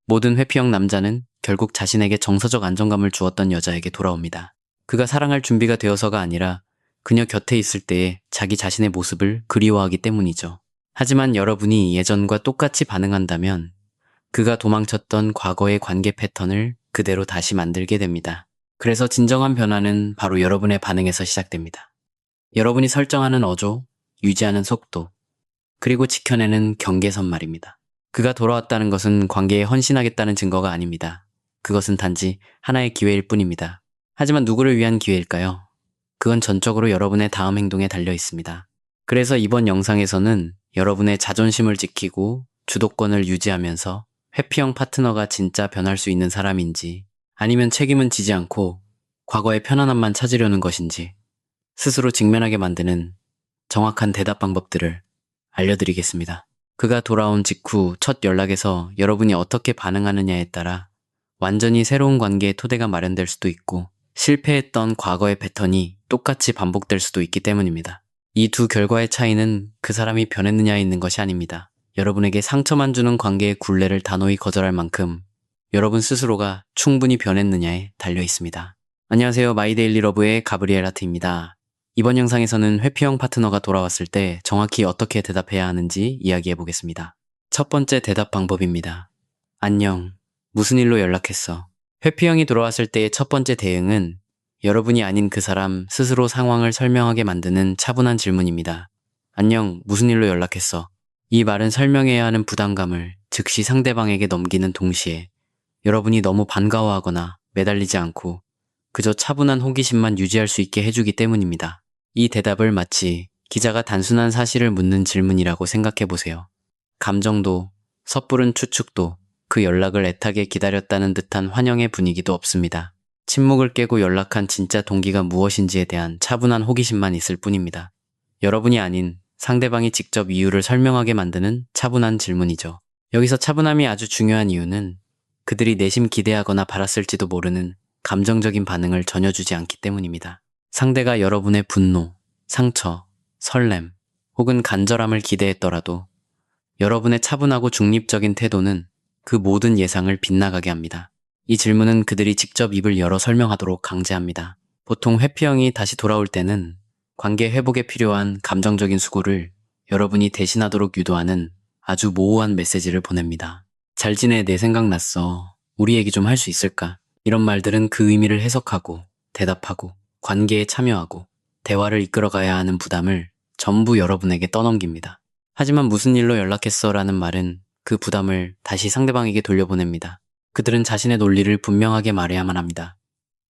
모든 회피형 남자는 결국 자신에게 정서적 안정감을 주었던 여자에게 돌아옵니다. 그가 사랑할 준비가 되어서가 아니라 그녀 곁에 있을 때의 자기 자신의 모습을 그리워하기 때문이죠. 하지만 여러분이 예전과 똑같이 반응한다면 그가 도망쳤던 과거의 관계 패턴을 그대로 다시 만들게 됩니다. 그래서 진정한 변화는 바로 여러분의 반응에서 시작됩니다. 여러분이 설정하는 어조, 유지하는 속도, 그리고 지켜내는 경계선 말입니다. 그가 돌아왔다는 것은 관계에 헌신하겠다는 증거가 아닙니다. 그것은 단지 하나의 기회일 뿐입니다. 하지만 누구를 위한 기회일까요? 그건 전적으로 여러분의 다음 행동에 달려 있습니다. 그래서 이번 영상에서는 여러분의 자존심을 지키고 주도권을 유지하면서 회피형 파트너가 진짜 변할 수 있는 사람인지, 아니면 책임은 지지 않고 과거의 편안함만 찾으려는 것인지 스스로 직면하게 만드는 정확한 대답 방법들을 알려드리겠습니다. 그가 돌아온 직후 첫 연락에서 여러분이 어떻게 반응하느냐에 따라 완전히 새로운 관계의 토대가 마련될 수도 있고, 실패했던 과거의 패턴이 똑같이 반복될 수도 있기 때문입니다. 이 두 결과의 차이는 그 사람이 변했느냐에 있는 것이 아닙니다. 여러분에게 상처만 주는 관계의 굴레를 단호히 거절할 만큼 여러분 스스로가 충분히 변했느냐에 달려 있습니다. 안녕하세요. 마이데일리 러브의 가브리엘 하트입니다. 이번 영상에서는 회피형 파트너가 돌아왔을 때 정확히 어떻게 대답해야 하는지 이야기해 보겠습니다. 첫 번째 대답 방법입니다. 안녕. 무슨 일로 연락했어? 회피형이 돌아왔을 때의 첫 번째 대응은 여러분이 아닌 그 사람 스스로 상황을 설명하게 만드는 차분한 질문입니다. 안녕. 무슨 일로 연락했어? 이 말은 설명해야 하는 부담감을 즉시 상대방에게 넘기는 동시에 여러분이 너무 반가워하거나 매달리지 않고 그저 차분한 호기심만 유지할 수 있게 해주기 때문입니다. 이 대답을 마치 기자가 단순한 사실을 묻는 질문이라고 생각해 보세요. 감정도, 섣부른 추측도, 그 연락을 애타게 기다렸다는 듯한 환영의 분위기도 없습니다. 침묵을 깨고 연락한 진짜 동기가 무엇인지에 대한 차분한 호기심만 있을 뿐입니다. 여러분이 아닌 상대방이 직접 이유를 설명하게 만드는 차분한 질문이죠. 여기서 차분함이 아주 중요한 이유는 그들이 내심 기대하거나 바랐을지도 모르는 감정적인 반응을 전혀 주지 않기 때문입니다. 상대가 여러분의 분노, 상처, 설렘, 혹은 간절함을 기대했더라도 여러분의 차분하고 중립적인 태도는 그 모든 예상을 빗나가게 합니다. 이 질문은 그들이 직접 입을 열어 설명하도록 강제합니다. 보통 회피형이 다시 돌아올 때는 관계 회복에 필요한 감정적인 수고를 여러분이 대신하도록 유도하는 아주 모호한 메시지를 보냅니다. 잘 지내, 내 생각났어. 우리 얘기 좀 할 수 있을까? 이런 말들은 그 의미를 해석하고 대답하고 관계에 참여하고 대화를 이끌어가야 하는 부담을 전부 여러분에게 떠넘깁니다. 하지만 무슨 일로 연락했어? 라는 말은 그 부담을 다시 상대방에게 돌려보냅니다. 그들은 자신의 논리를 분명하게 말해야만 합니다.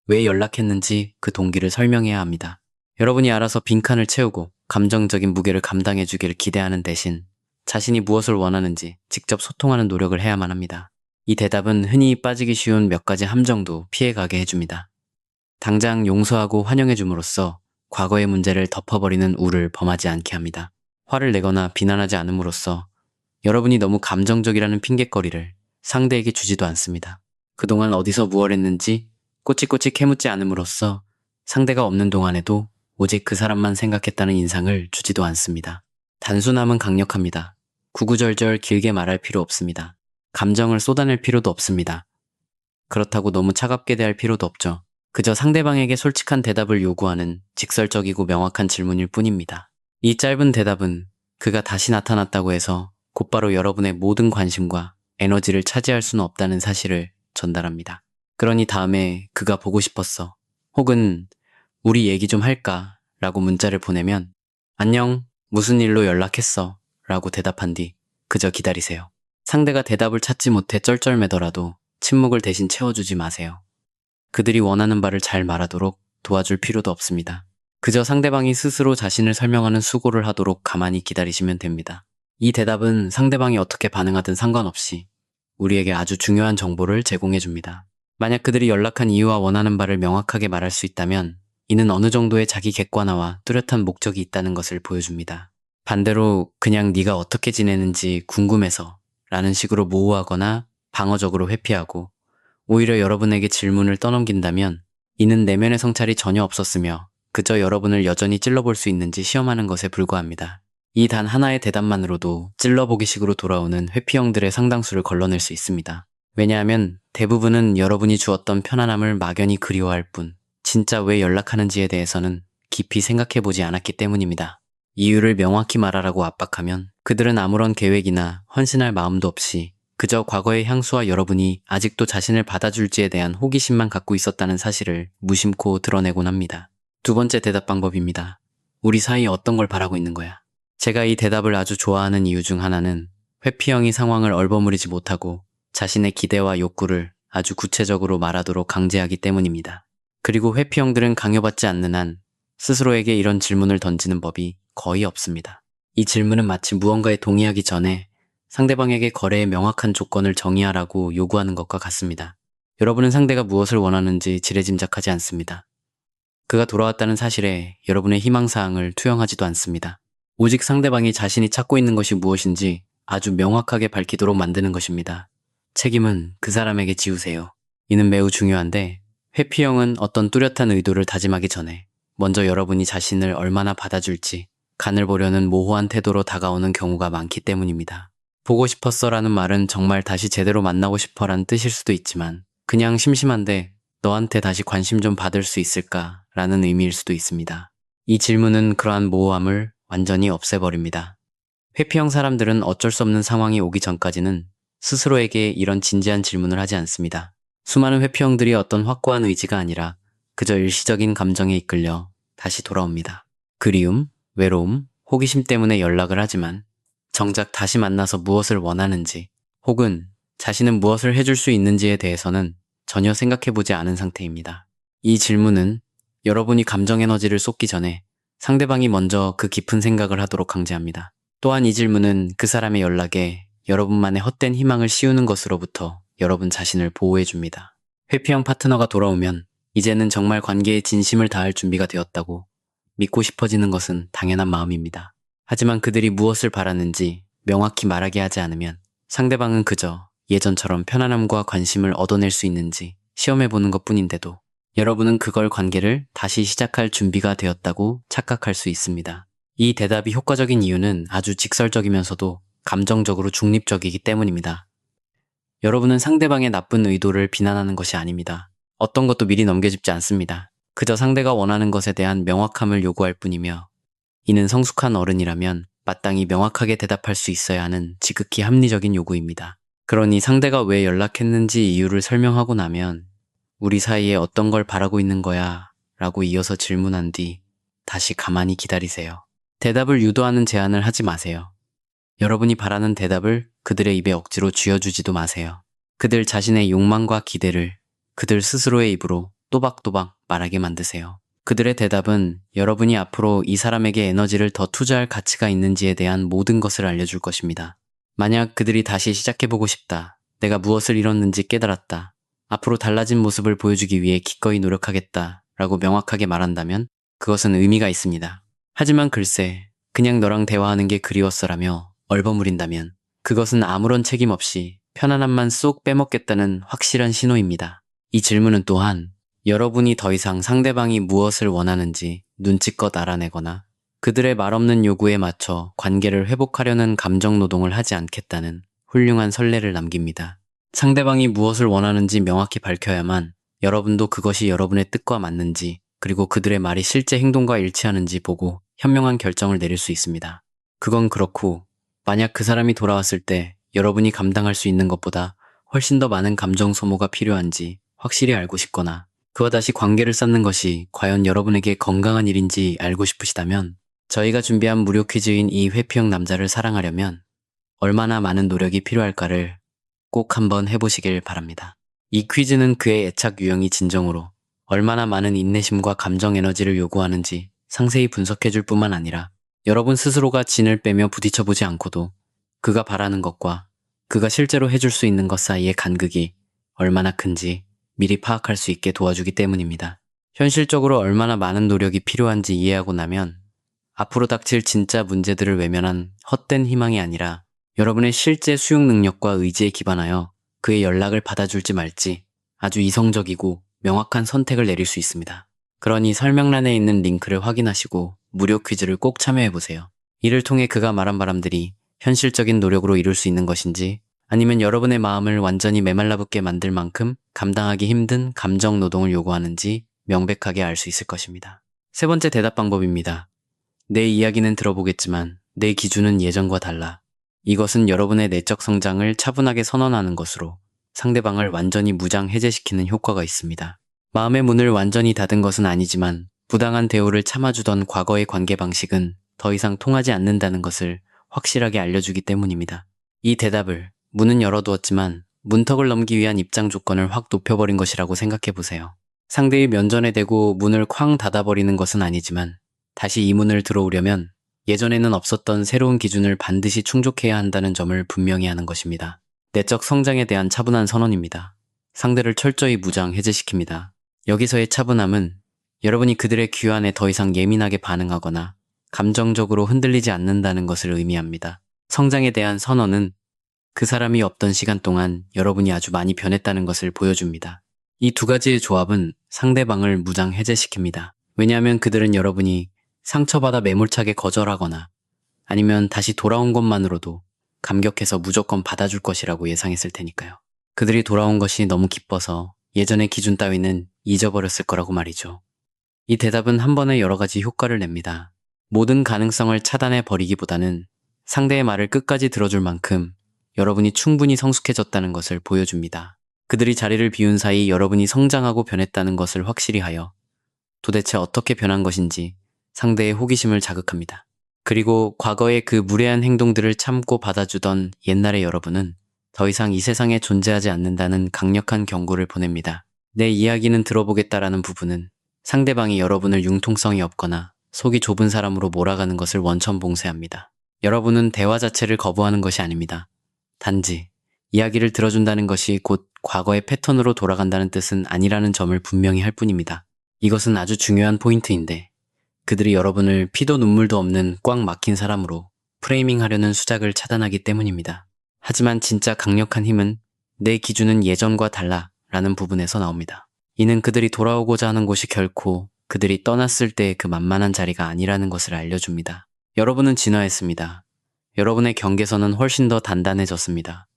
왜 연락했는지 그 동기를 설명해야 합니다. 여러분이 알아서 빈칸을 채우고 감정적인 무게를 감당해 주기를 기대하는 대신 자신이 무엇을 원하는지 직접 소통하는 노력을 해야만 합니다. 이 대답은 흔히 빠지기 쉬운 몇 가지 함정도 피해가게 해줍니다. 당장 용서하고 환영해 줌으로써 과거의 문제를 덮어버리는 우를 범하지 않게 합니다. 화를 내거나 비난하지 않음으로써 여러분이 너무 감정적이라는 핑곗거리를 상대에게 주지도 않습니다. 그동안 어디서 무얼 했는지 꼬치꼬치 캐묻지 않음으로써 상대가 없는 동안에도 오직 그 사람만 생각했다는 인상을 주지도 않습니다. 단순함은 강력합니다. 구구절절 길게 말할 필요 없습니다. 감정을 쏟아낼 필요도 없습니다. 그렇다고 너무 차갑게 대할 필요도 없죠. 그저 상대방에게 솔직한 대답을 요구하는 직설적이고 명확한 질문일 뿐입니다. 이 짧은 대답은 그가 다시 나타났다고 해서 곧바로 여러분의 모든 관심과 에너지를 차지할 수는 없다는 사실을 전달합니다. 그러니 다음에 그가 보고 싶었어. 혹은 우리 얘기 좀 할까? 라고 문자를 보내면 안녕, 무슨 일로 연락했어? 라고 대답한 뒤 그저 기다리세요. 상대가 대답을 찾지 못해 쩔쩔매더라도 침묵을 대신 채워주지 마세요. 그들이 원하는 바를 잘 말하도록 도와줄 필요도 없습니다. 그저 상대방이 스스로 자신을 설명하는 수고를 하도록 가만히 기다리시면 됩니다. 이 대답은 상대방이 어떻게 반응하든 상관없이 우리에게 아주 중요한 정보를 제공해 줍니다. 만약 그들이 연락한 이유와 원하는 바를 명확하게 말할 수 있다면 이는 어느 정도의 자기 객관화와 뚜렷한 목적이 있다는 것을 보여줍니다. 반대로 그냥 네가 어떻게 지내는지 궁금해서 라는 식으로 모호하거나 방어적으로 회피하고 오히려 여러분에게 질문을 떠넘긴다면 이는 내면의 성찰이 전혀 없었으며 그저 여러분을 여전히 찔러볼 수 있는지 시험하는 것에 불과합니다. 이 단 하나의 대답만으로도 찔러보기식으로 돌아오는 회피형들의 상당수를 걸러낼 수 있습니다. 왜냐하면 대부분은 여러분이 주었던 편안함을 막연히 그리워할 뿐, 진짜 왜 연락하는지에 대해서는 깊이 생각해보지 않았기 때문입니다. 이유를 명확히 말하라고 압박하면 그들은 아무런 계획이나 헌신할 마음도 없이 그저 과거의 향수와 여러분이 아직도 자신을 받아줄지에 대한 호기심만 갖고 있었다는 사실을 무심코 드러내곤 합니다. 두 번째 대답 방법입니다. 우리 사이에 어떤 걸 바라고 있는 거야? 제가 이 대답을 아주 좋아하는 이유 중 하나는 회피형이 상황을 얼버무리지 못하고 자신의 기대와 욕구를 아주 구체적으로 말하도록 강제하기 때문입니다. 그리고 회피형들은 강요받지 않는 한 스스로에게 이런 질문을 던지는 법이 거의 없습니다. 이 질문은 마치 무언가에 동의하기 전에 상대방에게 거래의 명확한 조건을 정의하라고 요구하는 것과 같습니다. 여러분은 상대가 무엇을 원하는지 지레짐작하지 않습니다. 그가 돌아왔다는 사실에 여러분의 희망사항을 투영하지도 않습니다. 오직 상대방이 자신이 찾고 있는 것이 무엇인지 아주 명확하게 밝히도록 만드는 것입니다. 책임은 그 사람에게 지우세요. 이는 매우 중요한데 회피형은 어떤 뚜렷한 의도를 다짐하기 전에 먼저 여러분이 자신을 얼마나 받아줄지 간을 보려는 모호한 태도로 다가오는 경우가 많기 때문입니다. 보고 싶었어라는 말은 정말 다시 제대로 만나고 싶어라는 뜻일 수도 있지만 그냥 심심한데 너한테 다시 관심 좀 받을 수 있을까? 라는 의미일 수도 있습니다. 이 질문은 그러한 모호함을 완전히 없애버립니다. 회피형 사람들은 어쩔 수 없는 상황이 오기 전까지는 스스로에게 이런 진지한 질문을 하지 않습니다. 수많은 회피형들이 어떤 확고한 의지가 아니라 그저 일시적인 감정에 이끌려 다시 돌아옵니다. 그리움, 외로움, 호기심 때문에 연락을 하지만 정작 다시 만나서 무엇을 원하는지 혹은 자신은 무엇을 해줄 수 있는지에 대해서는 전혀 생각해보지 않은 상태입니다. 이 질문은 여러분이 감정 에너지를 쏟기 전에 상대방이 먼저 그 깊은 생각을 하도록 강제합니다. 또한 이 질문은 그 사람의 연락에 여러분만의 헛된 희망을 씌우는 것으로부터 여러분 자신을 보호해줍니다. 회피형 파트너가 돌아오면 이제는 정말 관계에 진심을 다할 준비가 되었다고 믿고 싶어지는 것은 당연한 마음입니다. 하지만 그들이 무엇을 바라는지 명확히 말하게 하지 않으면 상대방은 그저 예전처럼 편안함과 관심을 얻어낼 수 있는지 시험해보는 것뿐인데도 여러분은 그걸 관계를 다시 시작할 준비가 되었다고 착각할 수 있습니다. 이 대답이 효과적인 이유는 아주 직설적이면서도 감정적으로 중립적이기 때문입니다. 여러분은 상대방의 나쁜 의도를 비난하는 것이 아닙니다. 어떤 것도 미리 넘겨짚지 않습니다. 그저 상대가 원하는 것에 대한 명확함을 요구할 뿐이며 이는 성숙한 어른이라면 마땅히 명확하게 대답할 수 있어야 하는 지극히 합리적인 요구입니다. 그러니 상대가 왜 연락했는지 이유를 설명하고 나면 우리 사이에 어떤 걸 바라고 있는 거야? 라고 이어서 질문한 뒤 다시 가만히 기다리세요. 대답을 유도하는 제안을 하지 마세요. 여러분이 바라는 대답을 그들의 입에 억지로 쥐어주지도 마세요. 그들 자신의 욕망과 기대를 그들 스스로의 입으로 또박또박 말하게 만드세요. 그들의 대답은 여러분이 앞으로 이 사람에게 에너지를 더 투자할 가치가 있는지에 대한 모든 것을 알려줄 것입니다. 만약 그들이 다시 시작해보고 싶다. 내가 무엇을 잃었는지 깨달았다. 앞으로 달라진 모습을 보여주기 위해 기꺼이 노력하겠다. 라고 명확하게 말한다면 그것은 의미가 있습니다. 하지만 글쎄, 그냥 너랑 대화하는 게 그리웠어라며 얼버무린다면 그것은 아무런 책임 없이 편안함만 쏙 빼먹겠다는 확실한 신호입니다. 이 질문은 또한 여러분이 더 이상 상대방이 무엇을 원하는지 눈치껏 알아내거나 그들의 말없는 요구에 맞춰 관계를 회복하려는 감정 노동을 하지 않겠다는 훌륭한 선례를 남깁니다. 상대방이 무엇을 원하는지 명확히 밝혀야만 여러분도 그것이 여러분의 뜻과 맞는지 그리고 그들의 말이 실제 행동과 일치하는지 보고 현명한 결정을 내릴 수 있습니다. 그건 그렇고 만약 그 사람이 돌아왔을 때 여러분이 감당할 수 있는 것보다 훨씬 더 많은 감정 소모가 필요한지 확실히 알고 싶거나 그와 다시 관계를 쌓는 것이 과연 여러분에게 건강한 일인지 알고 싶으시다면 저희가 준비한 무료 퀴즈인 이 회피형 남자를 사랑하려면 얼마나 많은 노력이 필요할까를 꼭 한번 해보시길 바랍니다. 이 퀴즈는 그의 애착 유형이 진정으로 얼마나 많은 인내심과 감정 에너지를 요구하는지 상세히 분석해줄 뿐만 아니라 여러분 스스로가 진을 빼며 부딪혀보지 않고도 그가 바라는 것과 그가 실제로 해줄 수 있는 것 사이의 간극이 얼마나 큰지 미리 파악할 수 있게 도와주기 때문입니다. 현실적으로 얼마나 많은 노력이 필요한지 이해하고 나면 앞으로 닥칠 진짜 문제들을 외면한 헛된 희망이 아니라 여러분의 실제 수용 능력과 의지에 기반하여 그의 연락을 받아줄지 말지 아주 이성적이고 명확한 선택을 내릴 수 있습니다. 그러니 설명란에 있는 링크를 확인하시고 무료 퀴즈를 꼭 참여해보세요. 이를 통해 그가 말한 바람들이 현실적인 노력으로 이룰 수 있는 것인지 아니면 여러분의 마음을 완전히 메말라붙게 만들 만큼 감당하기 힘든 감정 노동을 요구하는지 명백하게 알 수 있을 것입니다. 세 번째 대답 방법입니다. 내 이야기는 들어보겠지만 내 기준은 예전과 달라. 이것은 여러분의 내적 성장을 차분하게 선언하는 것으로 상대방을 완전히 무장 해제시키는 효과가 있습니다. 마음의 문을 완전히 닫은 것은 아니지만 부당한 대우를 참아주던 과거의 관계 방식은 더 이상 통하지 않는다는 것을 확실하게 알려주기 때문입니다. 이 대답을 문은 열어두었지만 문턱을 넘기 위한 입장 조건을 확 높여버린 것이라고 생각해 보세요. 상대의 면전에 대고 문을 쾅 닫아버리는 것은 아니지만 다시 이 문을 들어오려면 예전에는 없었던 새로운 기준을 반드시 충족해야 한다는 점을 분명히 하는 것입니다. 내적 성장에 대한 차분한 선언입니다. 상대를 철저히 무장 해제시킵니다. 여기서의 차분함은 여러분이 그들의 귀환에 더 이상 예민하게 반응하거나 감정적으로 흔들리지 않는다는 것을 의미합니다. 성장에 대한 선언은 그 사람이 없던 시간 동안 여러분이 아주 많이 변했다는 것을 보여줍니다. 이 두 가지의 조합은 상대방을 무장 해제시킵니다. 왜냐하면 그들은 여러분이 상처받아 매몰차게 거절하거나 아니면 다시 돌아온 것만으로도 감격해서 무조건 받아줄 것이라고 예상했을 테니까요. 그들이 돌아온 것이 너무 기뻐서 예전의 기준 따위는 잊어버렸을 거라고 말이죠. 이 대답은 한 번에 여러 가지 효과를 냅니다. 모든 가능성을 차단해 버리기보다는 상대의 말을 끝까지 들어줄 만큼 여러분이 충분히 성숙해졌다는 것을 보여줍니다. 그들이 자리를 비운 사이 여러분이 성장하고 변했다는 것을 확실히 하여 도대체 어떻게 변한 것인지 상대의 호기심을 자극합니다. 그리고 과거의 그 무례한 행동들을 참고 받아주던 옛날의 여러분은 더 이상 이 세상에 존재하지 않는다는 강력한 경고를 보냅니다. 내 이야기는 들어보겠다라는 부분은 상대방이 여러분을 융통성이 없거나 속이 좁은 사람으로 몰아가는 것을 원천봉쇄합니다. 여러분은 대화 자체를 거부하는 것이 아닙니다. 단지 이야기를 들어준다는 것이 곧 과거의 패턴으로 돌아간다는 뜻은 아니라는 점을 분명히 할 뿐입니다. 이것은 아주 중요한 포인트인데 그들이 여러분을 피도 눈물도 없는 꽉 막힌 사람으로 프레이밍하려는 수작을 차단하기 때문입니다. 하지만 진짜 강력한 힘은 내 기준은 예전과 달라 라는 부분에서 나옵니다. 이는 그들이 돌아오고자 하는 곳이 결코 그들이 떠났을 때의 그 만만한 자리가 아니라는 것을 알려줍니다. 여러분은 진화했습니다. 여러분의 경계선은 훨씬 더 단단해졌습니다.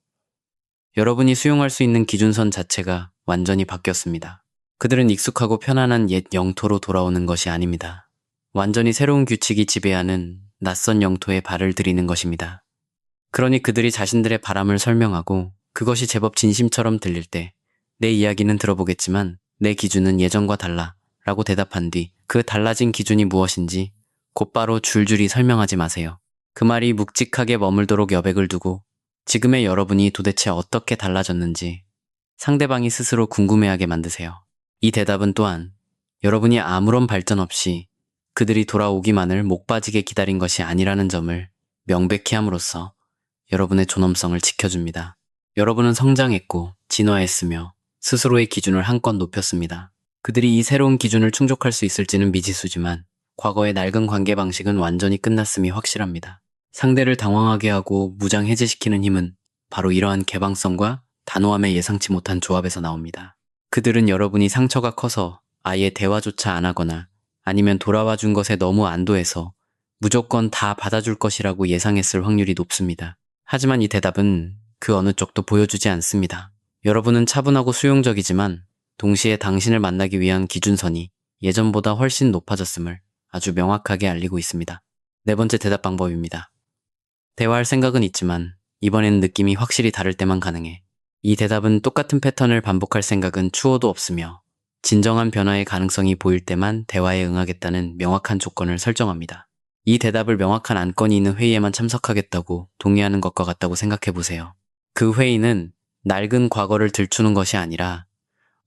여러분이 수용할 수 있는 기준선 자체가 완전히 바뀌었습니다. 그들은 익숙하고 편안한 옛 영토로 돌아오는 것이 아닙니다. 완전히 새로운 규칙이 지배하는 낯선 영토에 발을 들이는 것입니다. 그러니 그들이 자신들의 바람을 설명하고 그것이 제법 진심처럼 들릴 때 내 이야기는 들어보겠지만 내 기준은 예전과 달라 라고 대답한 뒤 그 달라진 기준이 무엇인지 곧바로 줄줄이 설명하지 마세요. 그 말이 묵직하게 머물도록 여백을 두고 지금의 여러분이 도대체 어떻게 달라졌는지 상대방이 스스로 궁금해하게 만드세요. 이 대답은 또한 여러분이 아무런 발전 없이 그들이 돌아오기만을 목 빠지게 기다린 것이 아니라는 점을 명백히 함으로써 여러분의 존엄성을 지켜줍니다. 여러분은 성장했고 진화했으며 스스로의 기준을 한껏 높였습니다. 그들이 이 새로운 기준을 충족할 수 있을지는 미지수지만 과거의 낡은 관계 방식은 완전히 끝났음이 확실합니다. 상대를 당황하게 하고 무장 해제시키는 힘은 바로 이러한 개방성과 단호함의 예상치 못한 조합에서 나옵니다. 그들은 여러분이 상처가 커서 아예 대화조차 안 하거나 아니면 돌아와 준 것에 너무 안도해서 무조건 다 받아줄 것이라고 예상했을 확률이 높습니다. 하지만 이 대답은 그 어느 쪽도 보여주지 않습니다. 여러분은 차분하고 수용적이지만 동시에 당신을 만나기 위한 기준선이 예전보다 훨씬 높아졌음을 아주 명확하게 알리고 있습니다. 네 번째 대답 방법입니다. 대화할 생각은 있지만 이번에는 느낌이 확실히 다를 때만 가능해. 이 대답은 똑같은 패턴을 반복할 생각은 추호도 없으며 진정한 변화의 가능성이 보일 때만 대화에 응하겠다는 명확한 조건을 설정합니다. 이 대답을 명확한 안건이 있는 회의에만 참석하겠다고 동의하는 것과 같다고 생각해 보세요. 그 회의는 낡은 과거를 들추는 것이 아니라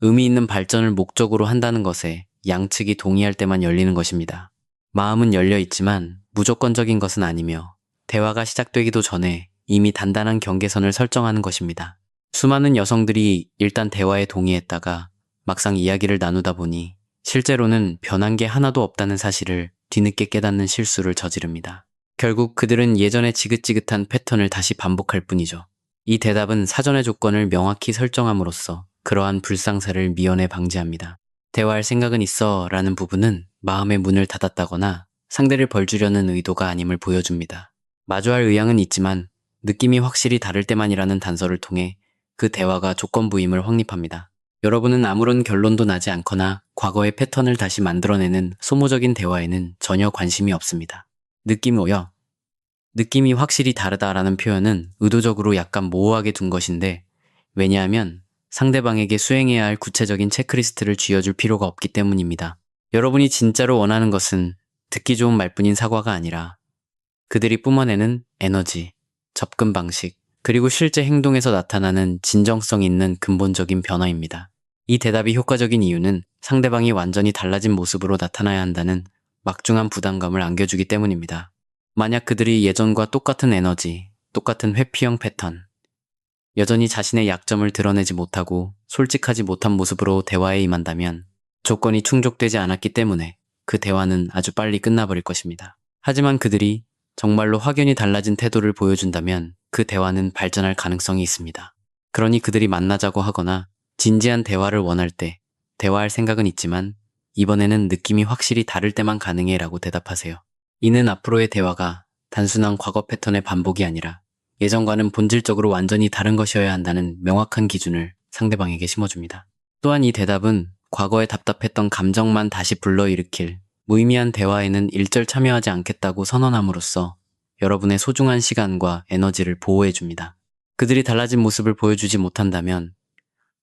의미 있는 발전을 목적으로 한다는 것에 양측이 동의할 때만 열리는 것입니다. 마음은 열려 있지만 무조건적인 것은 아니며 대화가 시작되기도 전에 이미 단단한 경계선을 설정하는 것입니다. 수많은 여성들이 일단 대화에 동의했다가 막상 이야기를 나누다 보니 실제로는 변한 게 하나도 없다는 사실을 뒤늦게 깨닫는 실수를 저지릅니다. 결국 그들은 예전의 지긋지긋한 패턴을 다시 반복할 뿐이죠. 이 대답은 사전의 조건을 명확히 설정함으로써 그러한 불상사를 미연에 방지합니다. 대화할 생각은 있어 라는 부분은 마음의 문을 닫았다거나 상대를 벌주려는 의도가 아님을 보여줍니다. 마주할 의향은 있지만 느낌이 확실히 다를 때만이라는 단서를 통해 그 대화가 조건부임을 확립합니다. 여러분은 아무런 결론도 나지 않거나 과거의 패턴을 다시 만들어내는 소모적인 대화에는 전혀 관심이 없습니다. 느낌 오요. 느낌이 확실히 다르다라는 표현은 의도적으로 약간 모호하게 둔 것인데, 왜냐하면 상대방에게 수행해야 할 구체적인 체크리스트를 쥐어줄 필요가 없기 때문입니다. 여러분이 진짜로 원하는 것은 듣기 좋은 말뿐인 사과가 아니라 그들이 뿜어내는 에너지, 접근 방식, 그리고 실제 행동에서 나타나는 진정성 있는 근본적인 변화입니다. 이 대답이 효과적인 이유는 상대방이 완전히 달라진 모습으로 나타나야 한다는 막중한 부담감을 안겨주기 때문입니다. 만약 그들이 예전과 똑같은 에너지, 똑같은 회피형 패턴, 여전히 자신의 약점을 드러내지 못하고 솔직하지 못한 모습으로 대화에 임한다면 조건이 충족되지 않았기 때문에 그 대화는 아주 빨리 끝나버릴 것입니다. 하지만 그들이 정말로 확연히 달라진 태도를 보여준다면 그 대화는 발전할 가능성이 있습니다. 그러니 그들이 만나자고 하거나 진지한 대화를 원할 때 대화할 생각은 있지만 이번에는 느낌이 확실히 다를 때만 가능해 라고 대답하세요. 이는 앞으로의 대화가 단순한 과거 패턴의 반복이 아니라 예전과는 본질적으로 완전히 다른 것이어야 한다는 명확한 기준을 상대방에게 심어줍니다. 또한 이 대답은 과거에 답답했던 감정만 다시 불러일으킬 무의미한 대화에는 일절 참여하지 않겠다고 선언함으로써 여러분의 소중한 시간과 에너지를 보호해줍니다. 그들이 달라진 모습을 보여주지 못한다면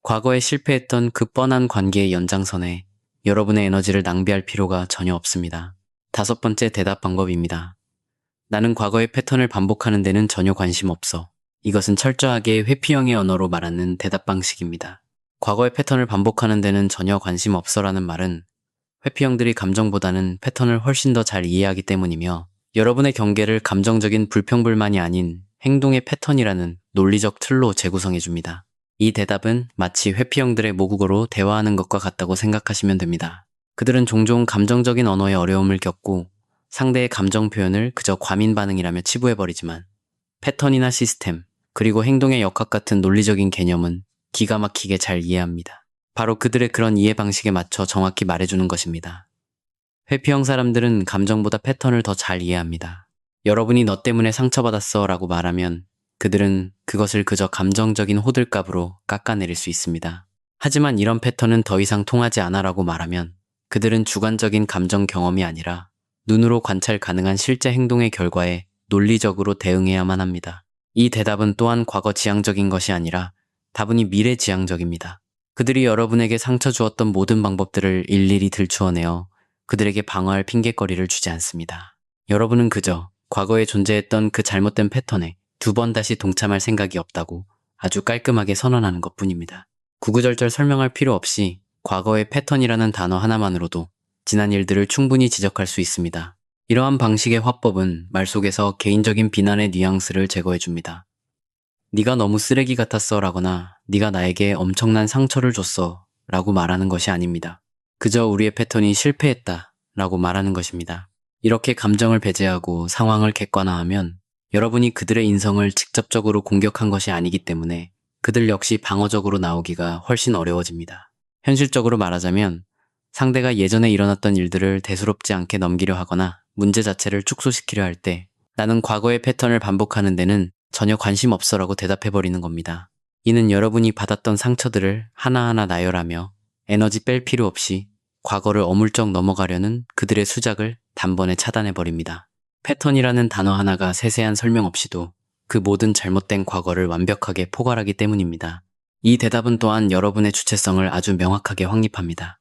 과거에 실패했던 그 뻔한 관계의 연장선에 여러분의 에너지를 낭비할 필요가 전혀 없습니다. 5번째 대답 방법입니다. 나는 과거의 패턴을 반복하는 데는 전혀 관심 없어. 이것은 철저하게 회피형의 언어로 말하는 대답 방식입니다. 과거의 패턴을 반복하는 데는 전혀 관심 없어라는 말은 회피형들이 감정보다는 패턴을 훨씬 더 잘 이해하기 때문이며 여러분의 경계를 감정적인 불평불만이 아닌 행동의 패턴이라는 논리적 틀로 재구성해줍니다. 이 대답은 마치 회피형들의 모국어로 대화하는 것과 같다고 생각하시면 됩니다. 그들은 종종 감정적인 언어의 어려움을 겪고 상대의 감정 표현을 그저 과민 반응이라며 치부해버리지만 패턴이나 시스템, 그리고 행동의 역학 같은 논리적인 개념은 기가 막히게 잘 이해합니다. 바로 그들의 그런 이해 방식에 맞춰 정확히 말해주는 것입니다. 회피형 사람들은 감정보다 패턴을 더 잘 이해합니다. 여러분이 너 때문에 상처받았어 라고 말하면 그들은 그것을 그저 감정적인 호들갑으로 깎아내릴 수 있습니다. 하지만 이런 패턴은 더 이상 통하지 않아 라고 말하면 그들은 주관적인 감정 경험이 아니라 눈으로 관찰 가능한 실제 행동의 결과에 논리적으로 대응해야만 합니다. 이 대답은 또한 과거 지향적인 것이 아니라 다분히 미래 지향적입니다. 그들이 여러분에게 상처 주었던 모든 방법들을 일일이 들추어내어 그들에게 방어할 핑곗거리를 주지 않습니다. 여러분은 그저 과거에 존재했던 그 잘못된 패턴에 2번 다시 동참할 생각이 없다고 아주 깔끔하게 선언하는 것뿐입니다. 구구절절 설명할 필요 없이 과거의 패턴이라는 단어 하나만으로도 지난 일들을 충분히 지적할 수 있습니다. 이러한 방식의 화법은 말 속에서 개인적인 비난의 뉘앙스를 제거해줍니다. 네가 너무 쓰레기 같았어 라거나 네가 나에게 엄청난 상처를 줬어 라고 말하는 것이 아닙니다. 그저 우리의 패턴이 실패했다 라고 말하는 것입니다. 이렇게 감정을 배제하고 상황을 객관화하면 여러분이 그들의 인성을 직접적으로 공격한 것이 아니기 때문에 그들 역시 방어적으로 나오기가 훨씬 어려워집니다. 현실적으로 말하자면 상대가 예전에 일어났던 일들을 대수롭지 않게 넘기려 하거나 문제 자체를 축소시키려 할 때 나는 과거의 패턴을 반복하는 데는 전혀 관심 없어라고 대답해버리는 겁니다. 이는 여러분이 받았던 상처들을 하나하나 나열하며 에너지 뺄 필요 없이 과거를 어물쩍 넘어가려는 그들의 수작을 단번에 차단해버립니다. 패턴이라는 단어 하나가 세세한 설명 없이도 그 모든 잘못된 과거를 완벽하게 포괄하기 때문입니다. 이 대답은 또한 여러분의 주체성을 아주 명확하게 확립합니다.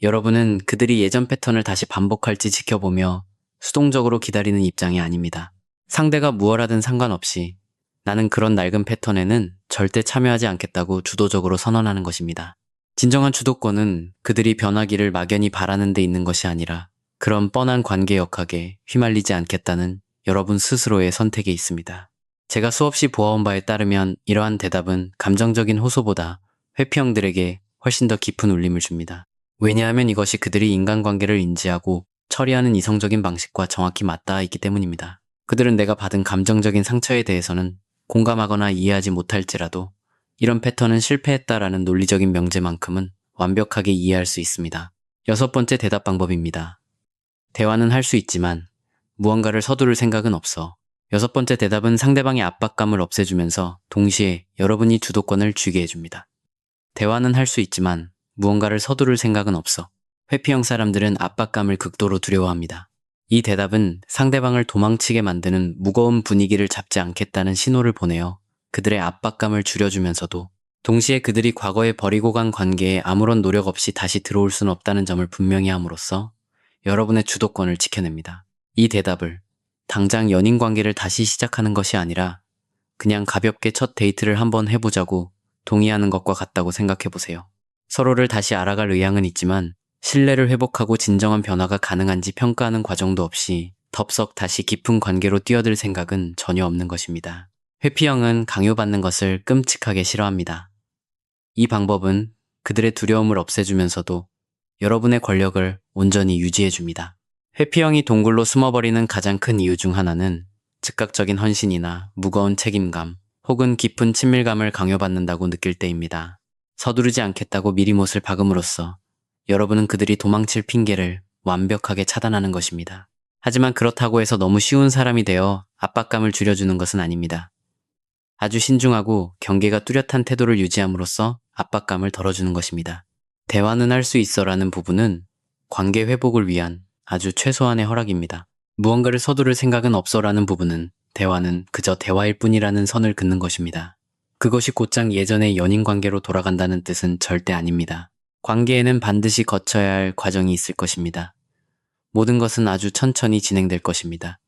여러분은 그들이 예전 패턴을 다시 반복할지 지켜보며 수동적으로 기다리는 입장이 아닙니다. 상대가 무엇 하든 상관없이 나는 그런 낡은 패턴에는 절대 참여하지 않겠다고 주도적으로 선언하는 것입니다. 진정한 주도권은 그들이 변하기를 막연히 바라는 데 있는 것이 아니라 그런 뻔한 관계 역학에 휘말리지 않겠다는 여러분 스스로의 선택에 있습니다. 제가 수없이 보아온 바에 따르면 이러한 대답은 감정적인 호소보다 회피형들에게 훨씬 더 깊은 울림을 줍니다. 왜냐하면 이것이 그들이 인간관계를 인지하고 처리하는 이성적인 방식과 정확히 맞닿아 있기 때문입니다. 그들은 내가 받은 감정적인 상처에 대해서는 공감하거나 이해하지 못할지라도 이런 패턴은 실패했다라는 논리적인 명제만큼은 완벽하게 이해할 수 있습니다. 6번째 대답 방법입니다. 대화는 할 수 있지만 무언가를 서두를 생각은 없어. 6번째 대답은 상대방의 압박감을 없애주면서 동시에 여러분이 주도권을 쥐게 해줍니다. 대화는 할 수 있지만 무언가를 서두를 생각은 없어. 회피형 사람들은 압박감을 극도로 두려워합니다. 이 대답은 상대방을 도망치게 만드는 무거운 분위기를 잡지 않겠다는 신호를 보내어 그들의 압박감을 줄여주면서도 동시에 그들이 과거에 버리고 간 관계에 아무런 노력 없이 다시 들어올 수는 없다는 점을 분명히 함으로써 여러분의 주도권을 지켜냅니다. 이 대답을 당장 연인 관계를 다시 시작하는 것이 아니라 그냥 가볍게 첫 데이트를 한번 해보자고 동의하는 것과 같다고 생각해보세요. 서로를 다시 알아갈 의향은 있지만 신뢰를 회복하고 진정한 변화가 가능한지 평가하는 과정도 없이 덥석 다시 깊은 관계로 뛰어들 생각은 전혀 없는 것입니다. 회피형은 강요받는 것을 끔찍하게 싫어합니다. 이 방법은 그들의 두려움을 없애주면서도 여러분의 권력을 온전히 유지해줍니다. 회피형이 동굴로 숨어버리는 가장 큰 이유 중 하나는 즉각적인 헌신이나 무거운 책임감 혹은 깊은 친밀감을 강요받는다고 느낄 때입니다. 서두르지 않겠다고 미리 못을 박음으로써 여러분은 그들이 도망칠 핑계를 완벽하게 차단하는 것입니다. 하지만 그렇다고 해서 너무 쉬운 사람이 되어 압박감을 줄여주는 것은 아닙니다. 아주 신중하고 경계가 뚜렷한 태도를 유지함으로써 압박감을 덜어주는 것입니다. 대화는 할 수 있어라는 부분은 관계 회복을 위한 아주 최소한의 허락입니다. 무언가를 서두를 생각은 없어라는 부분은 대화는 그저 대화일 뿐이라는 선을 긋는 것입니다. 그것이 곧장 예전의 연인 관계로 돌아간다는 뜻은 절대 아닙니다. 관계에는 반드시 거쳐야 할 과정이 있을 것입니다. 모든 것은 아주 천천히 진행될 것입니다.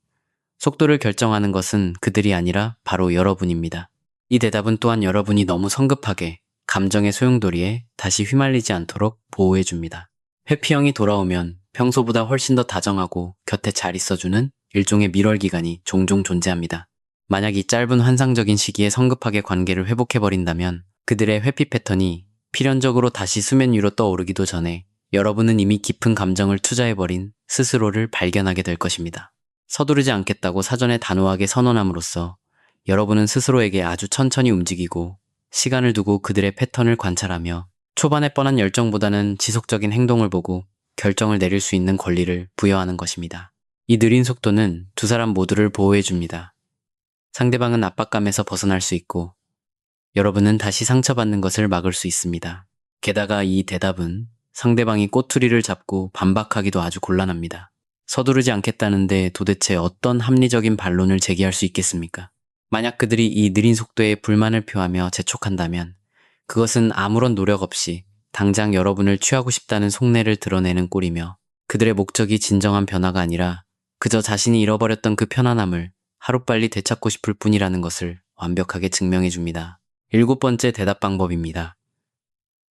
속도를 결정하는 것은 그들이 아니라 바로 여러분입니다. 이 대답은 또한 여러분이 너무 성급하게 감정의 소용돌이에 다시 휘말리지 않도록 보호해줍니다. 회피형이 돌아오면 평소보다 훨씬 더 다정하고 곁에 잘 있어주는 일종의 밀월 기간이 종종 존재합니다. 만약 이 짧은 환상적인 시기에 성급하게 관계를 회복해버린다면 그들의 회피 패턴이 필연적으로 다시 수면 위로 떠오르기도 전에 여러분은 이미 깊은 감정을 투자해버린 스스로를 발견하게 될 것입니다. 서두르지 않겠다고 사전에 단호하게 선언함으로써 여러분은 스스로에게 아주 천천히 움직이고 시간을 두고 그들의 패턴을 관찰하며 초반의 뻔한 열정보다는 지속적인 행동을 보고 결정을 내릴 수 있는 권리를 부여하는 것입니다. 이 느린 속도는 두 사람 모두를 보호해줍니다. 상대방은 압박감에서 벗어날 수 있고 여러분은 다시 상처받는 것을 막을 수 있습니다. 게다가 이 대답은 상대방이 꼬투리를 잡고 반박하기도 아주 곤란합니다. 서두르지 않겠다는데 도대체 어떤 합리적인 반론을 제기할 수 있겠습니까? 만약 그들이 이 느린 속도에 불만을 표하며 재촉한다면 그것은 아무런 노력 없이 당장 여러분을 취하고 싶다는 속내를 드러내는 꼴이며 그들의 목적이 진정한 변화가 아니라 그저 자신이 잃어버렸던 그 편안함을 하루빨리 되찾고 싶을 뿐이라는 것을 완벽하게 증명해 줍니다. 7번째 대답 방법입니다.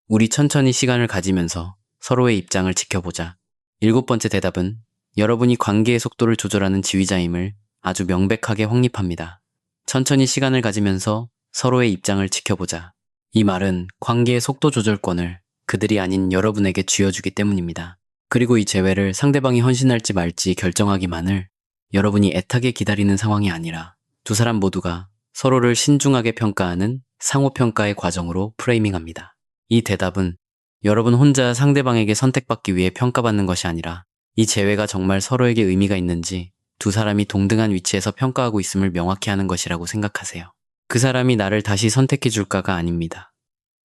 우리 천천히 시간을 가지면서 서로의 입장을 지켜보자. 7번째 대답은 여러분이 관계의 속도를 조절하는 지휘자임을 아주 명백하게 확립합니다. 천천히 시간을 가지면서 서로의 입장을 지켜보자. 이 말은 관계의 속도 조절권을 그들이 아닌 여러분에게 쥐어주기 때문입니다. 그리고 이 제외를 상대방이 헌신할지 말지 결정하기만을 여러분이 애타게 기다리는 상황이 아니라 두 사람 모두가 서로를 신중하게 평가하는 상호평가의 과정으로 프레이밍합니다. 이 대답은 여러분 혼자 상대방에게 선택받기 위해 평가받는 것이 아니라 이 제외가 정말 서로에게 의미가 있는지 두 사람이 동등한 위치에서 평가하고 있음을 명확히 하는 것이라고 생각하세요. 그 사람이 나를 다시 선택해 줄까가 아닙니다.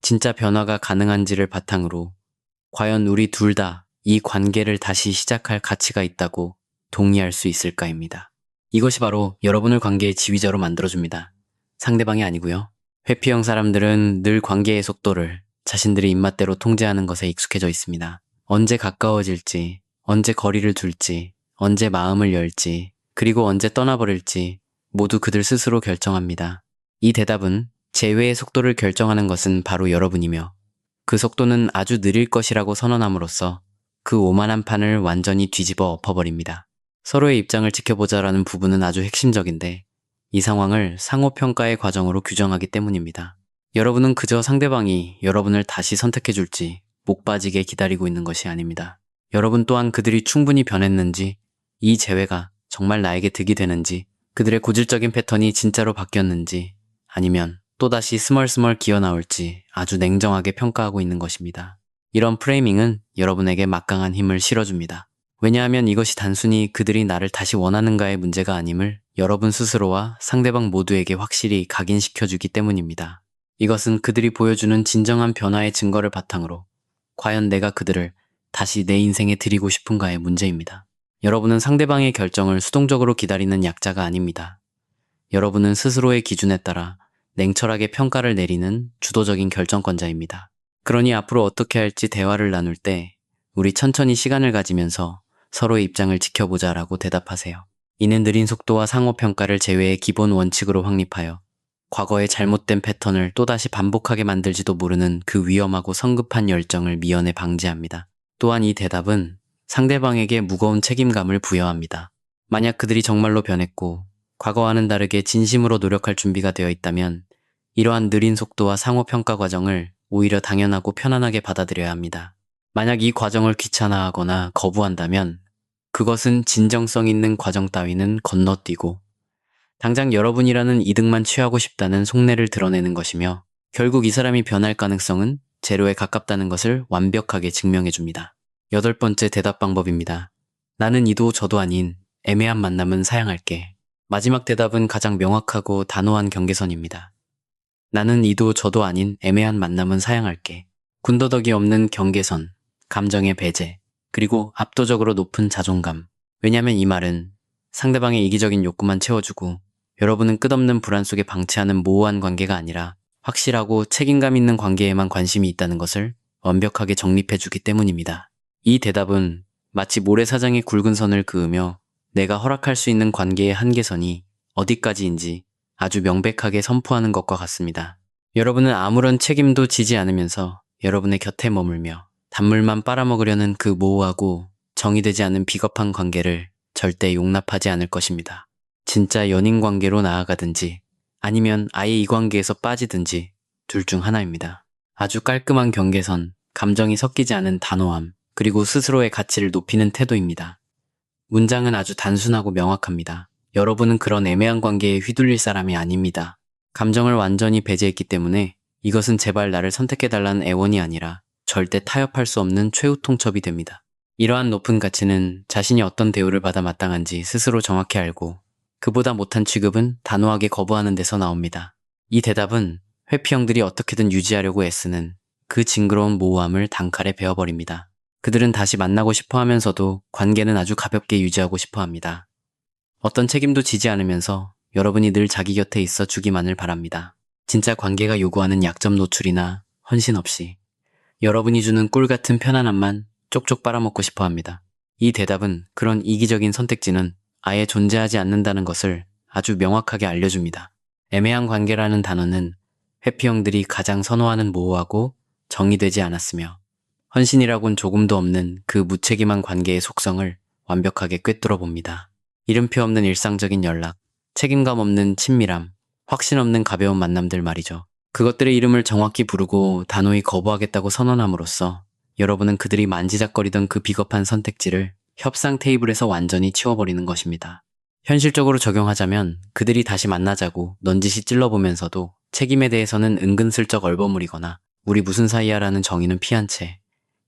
진짜 변화가 가능한지를 바탕으로 과연 우리 둘 다 이 관계를 다시 시작할 가치가 있다고 동의할 수 있을까입니다. 이것이 바로 여러분을 관계의 지휘자로 만들어줍니다. 상대방이 아니고요. 회피형 사람들은 늘 관계의 속도를 자신들의 입맛대로 통제하는 것에 익숙해져 있습니다. 언제 가까워질지, 언제 거리를 둘지, 언제 마음을 열지, 그리고 언제 떠나버릴지 모두 그들 스스로 결정합니다. 이 대답은 제외의 속도를 결정하는 것은 바로 여러분이며 그 속도는 아주 느릴 것이라고 선언함으로써 그 오만한 판을 완전히 뒤집어 엎어버립니다. 서로의 입장을 지켜보자라는 부분은 아주 핵심적인데 이 상황을 상호평가의 과정으로 규정하기 때문입니다. 여러분은 그저 상대방이 여러분을 다시 선택해줄지 목 빠지게 기다리고 있는 것이 아닙니다. 여러분 또한 그들이 충분히 변했는지, 이 재회가 정말 나에게 득이 되는지, 그들의 고질적인 패턴이 진짜로 바뀌었는지, 아니면 또다시 스멀스멀 기어나올지 아주 냉정하게 평가하고 있는 것입니다. 이런 프레이밍은 여러분에게 막강한 힘을 실어줍니다. 왜냐하면 이것이 단순히 그들이 나를 다시 원하는가의 문제가 아님을 여러분 스스로와 상대방 모두에게 확실히 각인시켜주기 때문입니다. 이것은 그들이 보여주는 진정한 변화의 증거를 바탕으로 과연 내가 그들을 다시 내 인생에 들이고 싶은가의 문제입니다. 여러분은 상대방의 결정을 수동적으로 기다리는 약자가 아닙니다. 여러분은 스스로의 기준에 따라 냉철하게 평가를 내리는 주도적인 결정권자입니다. 그러니 앞으로 어떻게 할지 대화를 나눌 때 우리 천천히 시간을 가지면서 서로의 입장을 지켜보자라고 대답하세요. 이는 느린 속도와 상호평가를 제외의 기본 원칙으로 확립하여 과거의 잘못된 패턴을 또다시 반복하게 만들지도 모르는 그 위험하고 성급한 열정을 미연에 방지합니다. 또한 이 대답은 상대방에게 무거운 책임감을 부여합니다. 만약 그들이 정말로 변했고 과거와는 다르게 진심으로 노력할 준비가 되어 있다면 이러한 느린 속도와 상호평가 과정을 오히려 당연하고 편안하게 받아들여야 합니다. 만약 이 과정을 귀찮아하거나 거부한다면 그것은 진정성 있는 과정 따위는 건너뛰고 당장 여러분이라는 이득만 취하고 싶다는 속내를 드러내는 것이며 결국 이 사람이 변할 가능성은 제로에 가깝다는 것을 완벽하게 증명해줍니다. 8번째 대답 방법입니다. 나는 이도 저도 아닌 애매한 만남은 사양할게. 마지막 대답은 가장 명확하고 단호한 경계선입니다. 나는 이도 저도 아닌 애매한 만남은 사양할게. 군더더기 없는 경계선, 감정의 배제, 그리고 압도적으로 높은 자존감. 왜냐하면 이 말은 상대방의 이기적인 욕구만 채워주고 여러분은 끝없는 불안 속에 방치하는 모호한 관계가 아니라 확실하고 책임감 있는 관계에만 관심이 있다는 것을 완벽하게 정립해주기 때문입니다. 이 대답은 마치 모래사장의 굵은 선을 그으며 내가 허락할 수 있는 관계의 한계선이 어디까지인지 아주 명백하게 선포하는 것과 같습니다. 여러분은 아무런 책임도 지지 않으면서 여러분의 곁에 머물며 단물만 빨아먹으려는 그 모호하고 정의되지 않은 비겁한 관계를 절대 용납하지 않을 것입니다. 진짜 연인 관계로 나아가든지 아니면 아예 이 관계에서 빠지든지 둘 중 하나입니다. 아주 깔끔한 경계선, 감정이 섞이지 않은 단호함, 그리고 스스로의 가치를 높이는 태도입니다. 문장은 아주 단순하고 명확합니다. 여러분은 그런 애매한 관계에 휘둘릴 사람이 아닙니다. 감정을 완전히 배제했기 때문에 이것은 제발 나를 선택해달라는 애원이 아니라 절대 타협할 수 없는 최후 통첩이 됩니다. 이러한 높은 가치는 자신이 어떤 대우를 받아 마땅한지 스스로 정확히 알고 그보다 못한 취급은 단호하게 거부하는 데서 나옵니다. 이 대답은 회피형들이 어떻게든 유지하려고 애쓰는 그 징그러운 모호함을 단칼에 베어버립니다. 그들은 다시 만나고 싶어 하면서도 관계는 아주 가볍게 유지하고 싶어 합니다. 어떤 책임도 지지 않으면서 여러분이 늘 자기 곁에 있어 주기만을 바랍니다. 진짜 관계가 요구하는 약점 노출이나 헌신 없이 여러분이 주는 꿀 같은 편안함만 쪽쪽 빨아먹고 싶어 합니다. 이 대답은 그런 이기적인 선택지는 아예 존재하지 않는다는 것을 아주 명확하게 알려줍니다. 애매한 관계라는 단어는 회피형들이 가장 선호하는 모호하고 정의되지 않았으며 헌신이라곤 조금도 없는 그 무책임한 관계의 속성을 완벽하게 꿰뚫어 봅니다. 이름표 없는 일상적인 연락, 책임감 없는 친밀함, 확신 없는 가벼운 만남들 말이죠. 그것들의 이름을 정확히 부르고 단호히 거부하겠다고 선언함으로써 여러분은 그들이 만지작거리던 그 비겁한 선택지를 협상 테이블에서 완전히 치워버리는 것입니다. 현실적으로 적용하자면 그들이 다시 만나자고 넌지시 찔러보면서도 책임에 대해서는 은근슬쩍 얼버무리거나 우리 무슨 사이야 라는 정의는 피한 채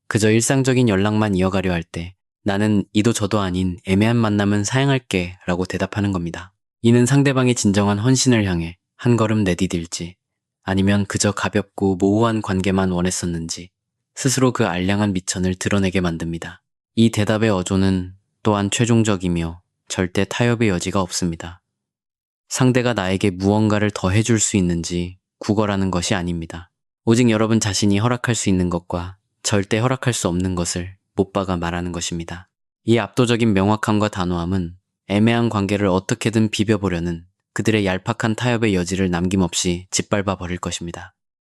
그저 일상적인 연락만 이어가려 할 때 나는 이도 저도 아닌 애매한 만남은 사양할게 라고 대답하는 겁니다. 이는 상대방의 진정한 헌신을 향해 한 걸음 내디딜지 아니면 그저 가볍고 모호한 관계만 원했었는지 스스로 그 알량한 미천을 드러내게 만듭니다. 이 대답의 어조는 또한 최종적이며 절대 타협의 여지가 없습니다. 상대가 나에게 무언가를 더 해줄 수 있는지 구걸하는 것이 아닙니다. 오직 여러분 자신이 허락할 수 있는 것과 절대 허락할 수 없는 것을 못 박아 말하는 것입니다. 이 압도적인 명확함과 단호함은 애매한 관계를 어떻게든 비벼보려는 그들의 얄팍한 타협의 여지를 남김없이 짓밟아 버릴 것입니다.